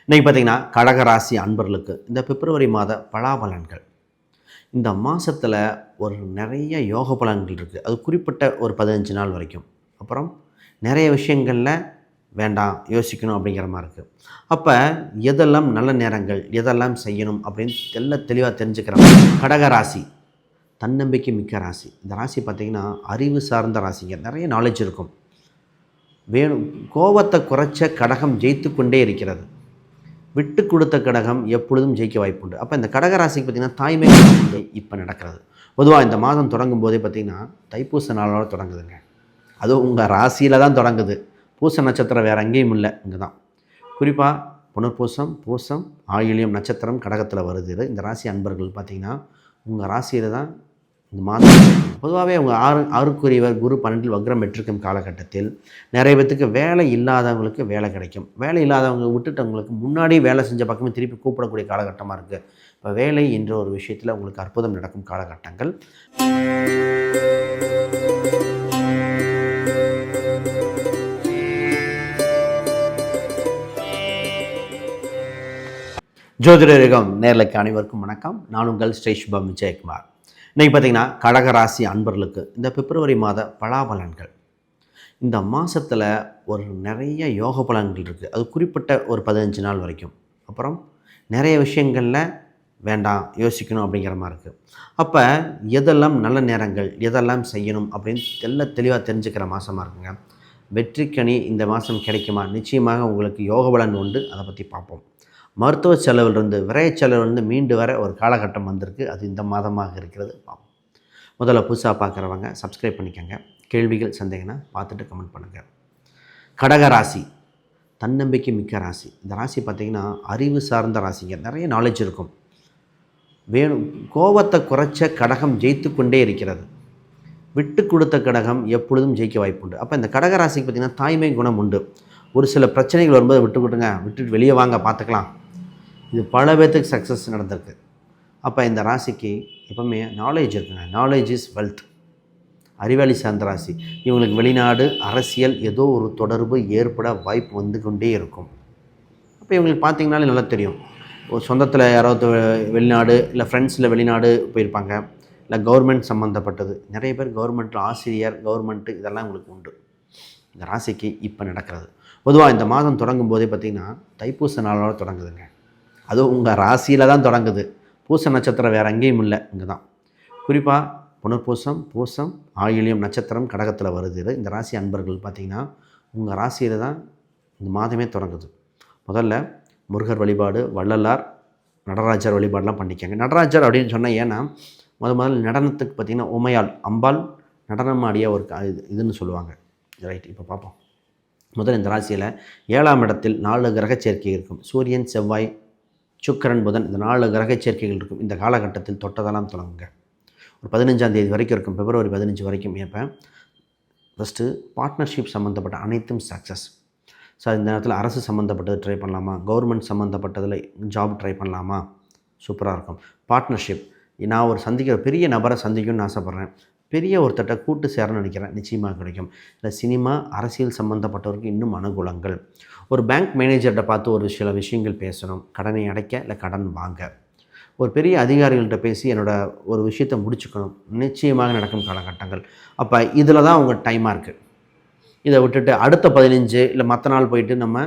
இன்றைக்கி பார்த்திங்கன்னா கடகராசி அன்பர்களுக்கு இந்த பிப்ரவரி மாத பலாபலன்கள். இந்த மாதத்தில் ஒரு நிறைய யோக பலன்கள் இருக்குது. அது குறிப்பிட்ட ஒரு 15 நாள் வரைக்கும். அப்புறம் நிறைய விஷயங்களில் வேண்டாம் யோசிக்கணும் அப்படிங்கிற மாதிரி இருக்குது. அப்போ எதெல்லாம் நல்ல நேரங்கள், எதெல்லாம் செய்யணும் அப்படின்னு தெளிவாக தெரிஞ்சுக்கிற கடகராசி தன்னம்பிக்கை மிக்க ராசி. இந்த ராசி பார்த்திங்கன்னா அறிவு சார்ந்த ராசிங்க. நிறைய நாலேஜ் இருக்கும். வேணும் கோபத்தை குறைச்ச கடகம் ஜெயித்து கொண்டே இருக்கிறது. விட்டு கொடுத்த கடகம் எப்பொழுதும் ஜெயிக்க வாய்ப்புண்டு. அப்போ இந்த கடகராசிக்கு பார்த்திங்கன்னா தாய்மை இப்போ நடக்கிறது. பொதுவாக இந்த மாதம் தொடங்கும் போதே பார்த்திங்கன்னா தைப்பூச நாளோட தொடங்குதுங்க. அதுவும் உங்கள் ராசியில் தான் தொடங்குது. பூச நட்சத்திரம் வேறு எங்கேயும் இல்லை, இங்கே தான். குறிப்பாக புனர்பூசம், பூசம், ஆயில்யம் நட்சத்திரம் கடகத்தில் வருது. இந்த ராசி அன்பர்கள் பார்த்திங்கன்னா உங்கள் ராசியில் தான் இந்த மாதம். பொதுவாகவே அவங்க ஆறுக்குரியவர் குரு 12 வக்ரம் பெற்றிருக்கும் காலகட்டத்தில் நிறைய பேத்துக்கு வேலை இல்லாதவங்களுக்கு வேலை கிடைக்கும். வேலை இல்லாதவங்க விட்டுட்டவங்களுக்கு முன்னாடி வேலை செஞ்ச பக்கமே திருப்பி கூப்பிடக்கூடிய காலகட்டமாக இருக்குது. இப்போ வேலை என்ற ஒரு விஷயத்தில் உங்களுக்கு அற்புதம் நடக்கும் காலகட்டங்கள். ஜோதிடரிகம் நேர்லைக்கு அனைவருக்கும் வணக்கம். நான் உங்கள் ஸ்ரீ சுபம் விஜயகுமார். இன்றைக்கி பார்த்திங்கன்னா கடகராசி அன்பர்களுக்கு இந்த பிப்ரவரி மாத பலாபலன்கள். இந்த மாதத்தில் ஒரு நிறைய யோக பலன்கள் இருக்குது. அது குறிப்பிட்ட ஒரு 15 நாள் வரைக்கும். அப்புறம் நிறைய விஷயங்களில் வேண்டாம் யோசிக்கணும் அப்படிங்கிற மாதிரி இருக்குது. அப்போ எதெல்லாம் நல்ல நேரங்கள், எதெல்லாம் செய்யணும் அப்படின்னு தெளிவாக தெரிஞ்சுக்கிற மாதமாக இருக்குங்க. வெற்றிக்கனி இந்த மாதம் கிடைக்குமா? நிச்சயமாக உங்களுக்கு யோக பலன் உண்டு. அதை பற்றி பார்ப்போம். மருத்துவ செலவிலிருந்து விரைய செலவிலிருந்து மீண்டு வர ஒரு காலகட்டம் வந்திருக்கு. அது இந்த மாதமாக இருக்கிறது. முதல்ல புதுசாக பார்க்குறவங்க சப்ஸ்கிரைப் பண்ணிக்கோங்க. கேள்விகள் சந்தேகம்னா பார்த்துட்டு கமெண்ட் பண்ணுங்கள். கடகராசி தன்னம்பிக்கை மிக்க ராசி. இந்த ராசி பார்த்திங்கன்னா அறிவு சார்ந்த ராசிங்க. நிறைய நாலேஜ் இருக்கும். வேணும் கோபத்தை குறைச்ச கடகம் ஜெயித்து கொண்டே இருக்கிறது. விட்டு கொடுத்த கடகம் எப்பொழுதும் ஜெயிக்க வாய்ப்புண்டு. அப்போ இந்த கடகராசிக்கு பார்த்திங்கன்னா தாய்மை குணம் உண்டு. ஒரு சில பிரச்சனைகள் வரும்போது விட்டு கொடுங்க, விட்டுட்டு வெளியே வாங்க பார்த்துக்கலாம். இது பல பேர்த்துக்கு சக்ஸஸ் நடந்திருக்கு. அப்போ இந்த ராசிக்கு எப்பவுமே நாலேஜ் இருக்குங்க. Knowledge is wealth. அறிவாளி சார்ந்த ராசி. இவங்களுக்கு வெளிநாடு அரசியல் ஏதோ ஒரு தொடர்பு ஏற்பட வாய்ப்பு வந்து கொண்டே இருக்கும். அப்போ இவங்களுக்கு பார்த்திங்கனாலே நல்லா தெரியும். ஒரு சொந்தத்தில் யாராவது வெளிநாடு இல்லை ஃப்ரெண்ட்ஸில் வெளிநாடு போயிருப்பாங்க. இல்லை கவர்மெண்ட் சம்மந்தப்பட்டது. நிறைய பேர் கவர்மெண்ட்டில் ஆசிரியர், கவர்மெண்ட்டு இதெல்லாம் உங்களுக்கு உண்டு. இந்த ராசிக்கு இப்போ நடக்கிறது. பொதுவாக இந்த மாதம் தொடங்கும் போதே பார்த்திங்கன்னா தைப்பூச நாளோட தொடங்குதுங்க. அதுவும் உங்கள் ராசியில் தான் தொடங்குது. பூச நட்சத்திரம் வேறு எங்கேயும் இல்லை, இங்கே தான். குறிப்பாக புனர்பூசம், பூசம், ஆயில்யம் நட்சத்திரம் கடகத்தில் வருது. இந்த ராசி அன்பர்கள் பார்த்திங்கன்னா உங்கள் ராசியில் தான் இந்த மாதமே தொடங்குது. முதல்ல முருகர் வழிபாடு, வள்ளலார், நடராஜர் வழிபாடெலாம் பண்ணிக்கோங்க. நடராஜர் அப்படின்னு சொன்னால் ஏன்னா முதல்ல நடனத்துக்கு பார்த்திங்கன்னா உமையால் அம்பாள் நடனம் ஆடிய ஒரு இதுன்னு சொல்லுவாங்க. ரைட், இப்போ பார்ப்போம். முதல் இந்த ராசியில் 7ஆம் இடத்தில் 4 கிரக சேர்க்கை இருக்கும். சூரியன், செவ்வாய், சுக்கிரன், புதன், இந்த 4 கிரக சேர்க்கைகள் இருக்கும். இந்த காலகட்டத்தில் தொட்டதெல்லாம் தொடங்குங்க. ஒரு 15ஆம் தேதி வரைக்கும் இருக்கும். பிப்ரவரி 15 வரைக்கும். இப்போ ஃபஸ்ட்டு பார்ட்னர்ஷிப் சம்மந்தப்பட்ட அனைத்தும் சக்ஸஸ். ஸோ இந்த நேரத்தில் அரசு சம்மந்தப்பட்டது ட்ரை பண்ணலாமா? கவர்மெண்ட் சம்மந்தப்பட்டதில் ஜாப் ட்ரை பண்ணலாமா? சூப்பராக இருக்கும். பார்ட்னர்ஷிப், நான் ஒரு பெரிய நபரை சந்திக்கணும்னு ஆசைப்பட்றேன், பெரிய ஒருத்தட்ட கூட்டு சேரணும்னு நினைக்கிறேன், நிச்சயமாக கிடைக்கும். இல்லை சினிமா, அரசியல் சம்மந்தப்பட்டவருக்கு இன்னும் அனுகூலங்கள். ஒரு பேங்க் மேனேஜர்கிட்ட பார்த்து ஒரு சில விஷயங்கள் பேசணும். கடனை அடைக்க இல்லை கடன் வாங்க. ஒரு பெரிய அதிகாரிகள்கிட்ட பேசி என்னோடய ஒரு விஷயத்தை முடிச்சுக்கணும். நிச்சயமாக நடக்கும் காலகட்டங்கள். அப்போ இதில் தான் உங்கள் டைமாக இருக்குது. இதை விட்டுட்டு அடுத்த 15 இல்லை மற்ற நாள் போயிட்டு நம்ம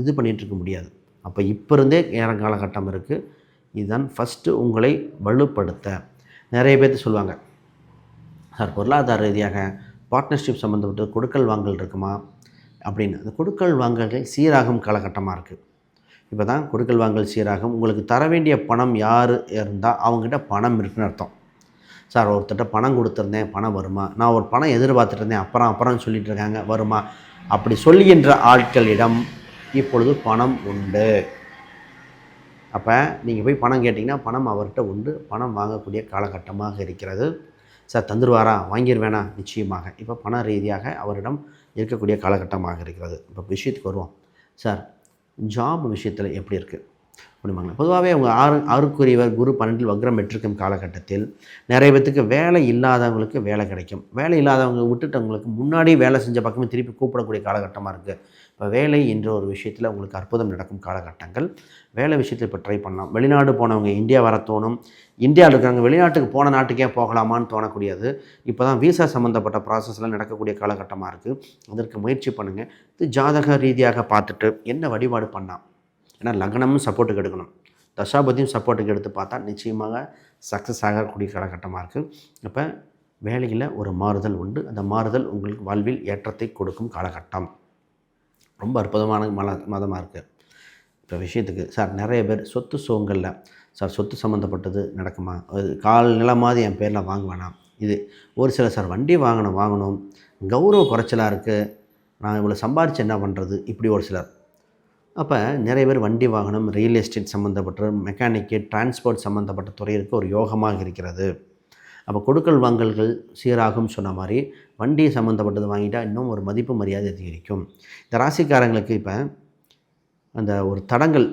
இது பண்ணிகிட்ருக்க முடியாது. அப்போ இப்போ இருந்தே ஏற காலகட்டம் இருக்குது. இதுதான் ஃபஸ்ட்டு உங்களை வலுப்படுத்த. நிறைய பேர் சொல்லுவாங்க, சார் பொருளாதார ரீதியாக பார்ட்னர்ஷிப் சம்மந்தப்பட்ட கொடுக்கல் வாங்கல் இருக்குமா அப்படின்னு. அந்த கொடுக்கல் வாங்கல்கள் சீராகும் காலகட்டமாக இருக்குது. இப்போ தான் கொடுக்கல் வாங்கல் சீராகும். உங்களுக்கு தர வேண்டிய பணம் யார் இருந்தால் அவங்ககிட்ட பணம் இருக்குன்னு அர்த்தம். சார் ஒருத்தட்ட பணம் கொடுத்துருந்தேன், பணம் வருமா? நான் ஒரு பணம் எதிர்பார்த்துட்டு இருந்தேன், அப்புறம் சொல்லிகிட்டு இருக்காங்க, வருமா? அப்படி சொல்லுகின்ற ஆட்களிடம் இப்பொழுது பணம் உண்டு. அப்போ நீங்கள் போய் பணம் கேட்டிங்கன்னா பணம் அவர்கிட்ட உண்டு. பணம் வாங்கக்கூடிய காலகட்டமாக இருக்கிறது. சார் தந்துடுவாரா, வாங்கிடுவேனா? நிச்சயமாக. இப்போ பண ரீதியாக அவரிடம் இருக்கக்கூடிய காலகட்டமாக இருக்கிறது. இப்போ விஷயத்துக்கு வருவோம். சார் ஜாப் விஷயத்தில் எப்படி இருக்குது அப்படிம்பாங்க. பொதுவாகவே அவங்க ஆறுக்குரியவர் குரு 12 வக்ரம் பெற்றிருக்கும் காலகட்டத்தில் நிறைய பேத்துக்கு வேலை இல்லாதவங்களுக்கு வேலை கிடைக்கும். வேலை இல்லாதவங்க விட்டுட்டவங்களுக்கு முன்னாடி வேலை செஞ்ச பக்கமே திருப்பி கூப்பிடக்கூடிய காலகட்டமாக இருக்குது. இப்போ இப்போ வேலை என்ற ஒரு விஷயத்தில் உங்களுக்கு அற்புதம் நடக்கும் காலகட்டங்கள். வேலை விஷயத்தில் இப்போ ட்ரை பண்ணலாம். வெளிநாடு போனவங்க இந்தியா வர தோணும். இந்தியாவில் இருக்கிறவங்க வெளிநாட்டுக்கு போன நாட்டுக்கே போகலாமான்னு தோணக்கூடியது. இப்போ தான் விசா சம்மந்தப்பட்ட ப்ராசஸ்லாம் நடக்கக்கூடிய காலகட்டமாக இருக்குது. அதற்கு முயற்சி பண்ணுங்கள். இது ஜாதக ரீதியாக பார்த்துட்டு என்ன வழிபாடு பண்ணலாம். ஏன்னா லக்னமும் சப்போர்ட்டுக்கு எடுக்கணும், தசாபதியும் சப்போர்ட்டுக்கு எடுத்து பார்த்தா நிச்சயமாக சக்ஸஸ் ஆகக்கூடிய காலகட்டமாக இருக்குது. இப்போ வேலையில் ஒரு மாறுதல் உண்டு. அந்த மாறுதல் உங்களுக்கு வாழ்வில் ஏற்றத்தை கொடுக்கும் காலகட்டம். ரொம்ப அற்புதமான மாதமாக இருக்குது. இப்போ விஷயத்துக்கு சார் நிறைய பேர் சொத்து சுகங்களில் சார் சொத்து சம்மந்தப்பட்டது நடக்குமா, அது கால் நிலமாவது என் பேரில் வாங்குவேனா, இது ஒரு சில சார் வண்டி வாங்கணும் கௌரவ குறைச்சலாக இருக்குது, நான் இவ்வளோ சம்பாரித்து என்ன பண்ணுறது, இப்படி ஒரு சிலர். அப்போ நிறைய பேர் வண்டி வாகனம், ரியல் எஸ்டேட் சம்மந்தப்பட்ட மெக்கானிக்கு, டிரான்ஸ்போர்ட் சம்மந்தப்பட்ட துறையிற்கு ஒரு யோகமாக இருக்கிறது. அப்போ கொடுக்கல் வாங்கல்கள் சீராகும் சொன்ன மாதிரி வண்டி சம்மந்தப்பட்டது வாங்கிட்டால் இன்னும் ஒரு மதிப்பு மரியாதை அதிகரிக்கும். இந்த ராசிக்காரங்களுக்கு இப்போ அந்த ஒரு தடங்கள்,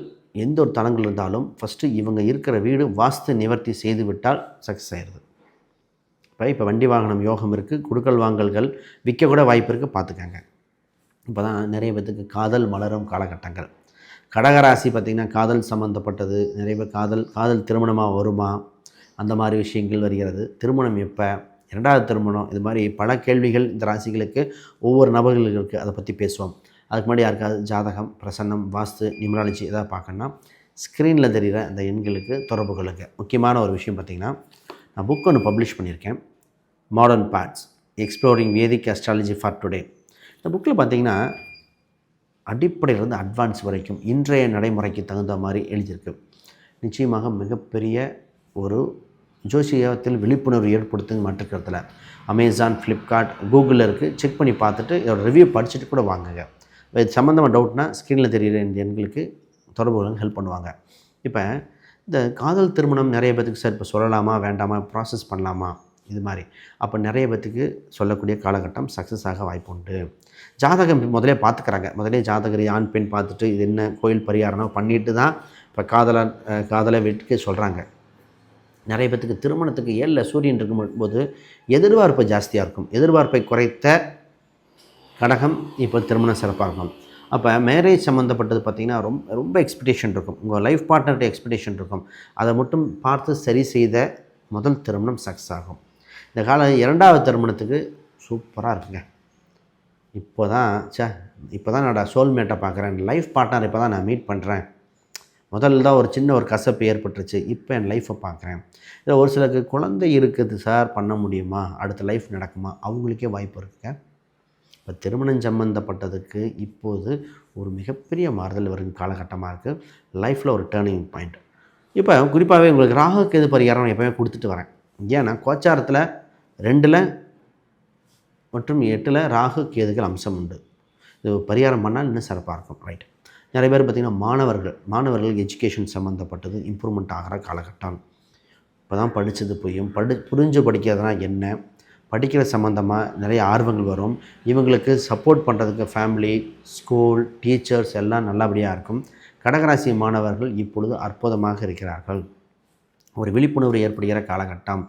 எந்த ஒரு தடங்கள் இருந்தாலும் ஃபஸ்ட்டு இவங்க இருக்கிற வீடு வாஸ்து நிவர்த்தி செய்து விட்டால் சக்ஸஸ் ஆயிடுது. இப்போ வண்டி வாகனம் யோகம் இருக்குது, கொடுக்கல் வாங்கல்கள் விற்கக்கூட வாய்ப்பு இருக்குது, பார்த்துக்கங்க. இப்போ தான் நிறைய பேத்துக்கு காதல் மலரும் காலகட்டங்கள். கடகராசி பார்த்திங்கன்னா காதல் சம்மந்தப்பட்டது, நிறைய பேர் காதல் திருமணமாக வருமா, அந்த மாதிரி விஷயங்கள் வருகிறது. திருமணம் எப்போ, இரண்டாவது திருமணம், இது மாதிரி பல கேள்விகள் இந்த ராசிகளுக்கு ஒவ்வொரு நபர்களுக்கு. அதை பற்றி பேசுவோம். அதுக்கு முன்னாடி யாருக்காவது ஜாதகம், பிரசன்னம், வாஸ்து, நியூமராலஜி எதாவது பார்க்கணுன்னா ஸ்க்ரீனில் தெரிகிற அந்த எண்களுக்கு தொடர்பு கொள்ளுங்க. முக்கியமான ஒரு விஷயம் பார்த்திங்கன்னா, நான் புக் ஒன்று பப்ளிஷ் பண்ணியிருக்கேன், modern parts exploring Vedic astrology for today. இந்த புக்கில் பார்த்திங்கன்னா அடிப்படையிலிருந்து அட்வான்ஸ் வரைக்கும் இன்றைய நடைமுறைக்கு தகுந்த மாதிரி எழுதியிருக்கு. நிச்சயமாக மிகப்பெரிய ஒரு ஜோசியத்தில் விழிப்புணர்வு ஏற்படுத்துங்க. மாற்றுக்கிறதுல அமேசான், ஃப்ளிப்கார்ட், கூகுளில் இருக்குது. செக் பண்ணி பார்த்துட்டு இதோட ரிவ்யூ படிச்சுட்டு கூட வாங்குங்க. இது சம்மந்தமாக டவுட்னா ஸ்க்ரீனில் தெரிகிற இந்த எண்களுக்கு தொடர்புகளும் ஹெல்ப் பண்ணுவாங்க. இப்போ இந்த காதல் திருமணம் நிறைய பேத்துக்கு சார் இப்போ சொல்லலாமா வேண்டாமா, ப்ராசஸ் பண்ணலாமா, இது மாதிரி அப்போ நிறைய பேத்துக்கு சொல்லக்கூடிய காலகட்டம் சக்ஸஸ் ஆக வாய்ப்பு உண்டு. ஜாதகம் முதலே பார்த்துக்கிறாங்க. முதலே ஜாதகர் ஆண் பெண் பார்த்துட்டு இது என்ன கோயில் பரிகாரம் பண்ணிட்டு தான் இப்போ காதலை வீட்டுக்கு சொல்கிறாங்க. நிறைய பேத்துக்கு திருமணத்துக்கு 7ல் சூரியன் இருக்கும்போது எதிர்பார்ப்பு ஜாஸ்தியாக இருக்கும். எதிர்பார்ப்பை குறைத்த கடகம் இப்போ திருமணம் சிறப்பாக இருக்கும். அப்போ மேரேஜ் சம்மந்தப்பட்டது பார்த்திங்கன்னா ரொம்ப எக்ஸ்பெக்டேஷன் இருக்கும். உங்கள் லைஃப் பார்ட்னர்கிட்ட எக்ஸ்பெக்டேஷன் இருக்கும். அதை மட்டும் பார்த்து சரி செய்த முதல் திருமணம் சக்ஸஸ் ஆகும். இந்த காலம் 2வது திருமணத்துக்கு சூப்பராக இருக்குங்க. இப்போ தான் நான் சோல்மேட்டை பார்க்குறேன், லைஃப் பார்ட்னர் இப்போ தான் நான் மீட் பண்ணுறேன். முதல்ல தான் ஒரு சின்ன ஒரு கசப்பு ஏற்பட்டுருச்சு, இப்போ என் லைஃப்பை பார்க்குறேன். இதை ஒரு சிலருக்கு குழந்தை இருக்குது சார், பண்ண முடியுமா, அடுத்த லைஃப் நடக்குமா, அவங்களுக்கே வாய்ப்பு இருக்குங்க. இப்போ திருமணம் சம்மந்தப்பட்டதுக்கு இப்போது ஒரு மிகப்பெரிய மாறுதல் வரும் காலகட்டமாக இருக்குது. லைஃப்பில் ஒரு டேர்னிங் பாயிண்ட். இப்போ குறிப்பாகவே உங்களுக்கு ராகு கேது பரிகாரம் எப்போயுமே கொடுத்துட்டு வரேன். ஏன்னா கோச்சாரத்தில் 2ல் மற்றும் 8ல் ராகு கேதுகள் அம்சம் உண்டு. இது பரிகாரம் பண்ணால் இன்னும் சிறப்பாக இருக்கும். ரைட். நிறைய பேர் பார்த்திங்கன்னா மாணவர்கள் எஜுகேஷன் சம்மந்தப்பட்டது இம்ப்ரூவ்மெண்ட் ஆகிற காலகட்டம். இப்போ தான் படித்தது புரிஞ்சு படிக்கிறதுனா என்ன, படிக்கிற சம்மந்தமாக நிறைய ஆர்வங்கள் வரும். இவங்களுக்கு சப்போர்ட் பண்ணுறதுக்கு ஃபேமிலி, ஸ்கூல், டீச்சர்ஸ் எல்லாம் நல்லபடியாக இருக்கும். கடகராசி மாணவர்கள் இப்பொழுது அற்புதமாக இருக்கிறார்கள். ஒரு விழிப்புணர்வு ஏற்படுகிற காலகட்டம்.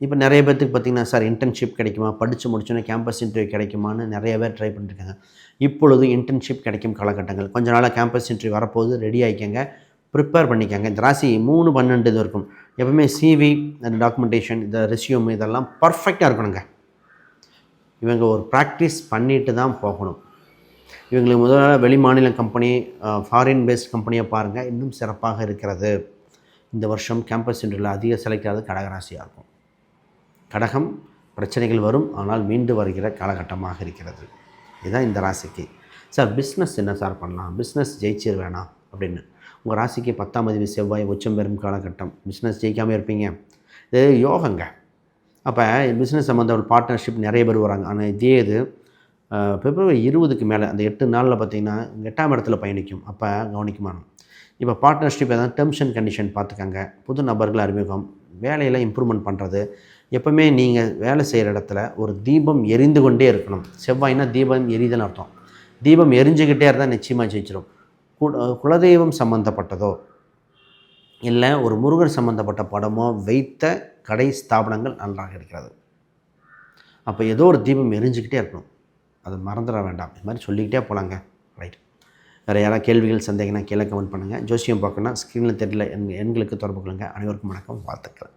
இப்போ நிறைய பேர்த்துக்கு பார்த்திங்கன்னா சார் இன்டர்ன்ஷிப் கிடைக்குமா, படித்து முடிச்சோன்னே கேம்பஸ் இன்டர்வியூ கிடைக்குமான்னு நிறைய பேர் ட்ரை பண்ணியிருக்காங்க. இப்பொழுது இன்டர்ன்ஷிப் கிடைக்கும் காலகட்டங்கள். கொஞ்ச நாளாக கேம்பஸ் இன்டர்வியூ வரப்போது, ரெடி ஆகிக்கங்க, ப்ரிப்பேர் பண்ணிக்கங்க. இந்த ராசி 3, 12 இது இருக்கும். எப்பவுமே சிவி, அந்த டாக்குமெண்டேஷன், இந்த ரெஸ்யூம் இதெல்லாம் பர்ஃபெக்டாக இருக்கணுங்க. இவங்க ஒரு ப்ராக்டிஸ் பண்ணிட்டு தான் போகணும். இவங்களுக்கு முதல்ல வெளி மாநில கம்பெனி, ஃபாரின் பேஸ்ட் கம்பெனியை பாருங்கள், இன்னும் சிறப்பாக இருக்கிறது. இந்த வருஷம் கேம்பஸ் இன்டர்வியூவில் அதிக செலக்ட் ஆகிறது கடகராசியாக இருக்கும். கடகம் பிரச்சனைகள் வரும், ஆனால் மீண்டு வருகிற காலகட்டமாக இருக்கிறது. இதுதான் இந்த ராசிக்கு. சார் பிஸ்னஸ் என்ன சார் பண்ணலாம், பிஸ்னஸ் ஜெயிச்சிரு வேணாம் அப்படின்னு. உங்கள் ராசிக்கு 10ஆம் அதிபதி செவ்வாய் உச்சம் பெறும் காலகட்டம். பிஸ்னஸ் ஜெயிக்காமல் இருப்பீங்க, இது யோகங்க. அப்போ பிஸ்னஸ் சம்மந்த ஒரு பார்ட்னர்ஷிப் நிறைய பேர் வராங்க. ஆனால் இதே இது பிப்ரவரி 20க்கு மேலே அந்த 8 நாளில் பார்த்திங்கன்னா 8ஆம் இடத்துல பயணிக்கும். அப்போ கவனிக்குமானம். இப்போ பார்ட்னர்ஷிப் ஏதாவது டேர்ம்ஸ் அண்ட் கண்டிஷன் பார்த்துக்கங்க. புது நபர்கள் அறிமுகம், வேலையில் இம்ப்ரூவ்மெண்ட் பண்ணுறது. எப்போவுமே நீங்கள் வேலை செய்கிற இடத்துல ஒரு தீபம் எரிந்து கொண்டே இருக்கணும். செவ்வாய்னா தீபம் எரிதல் அர்த்தம். தீபம் எரிஞ்சுக்கிட்டே இருந்தால் நிச்சயமாக ஜெயிச்சிடும். குலதெய்வம் சம்மந்தப்பட்டதோ இல்லை ஒரு முருகர் சம்மந்தப்பட்ட படமோ வைத்த கடை ஸ்தாபனங்கள் நன்றாக இருக்கிறது. அப்போ ஏதோ ஒரு தீபம் எரிஞ்சுக்கிட்டே இருக்கணும், அதை மறந்துட வேண்டாம். இது மாதிரி சொல்லிக்கிட்டே போகலாங்க. ரைட். வேறு யாராவது கேள்விகள் சந்தேகம்னா கீழே கமெண்ட் பண்ணுங்கள். ஜோசியம் பார்க்கணுன்னா ஸ்க்ரீனில் தெரியல எண்களுக்கு தொடர்பு கொள்ளுங்கள். அனைவருக்கும் வணக்கம், வாழ்த்துக்கள்.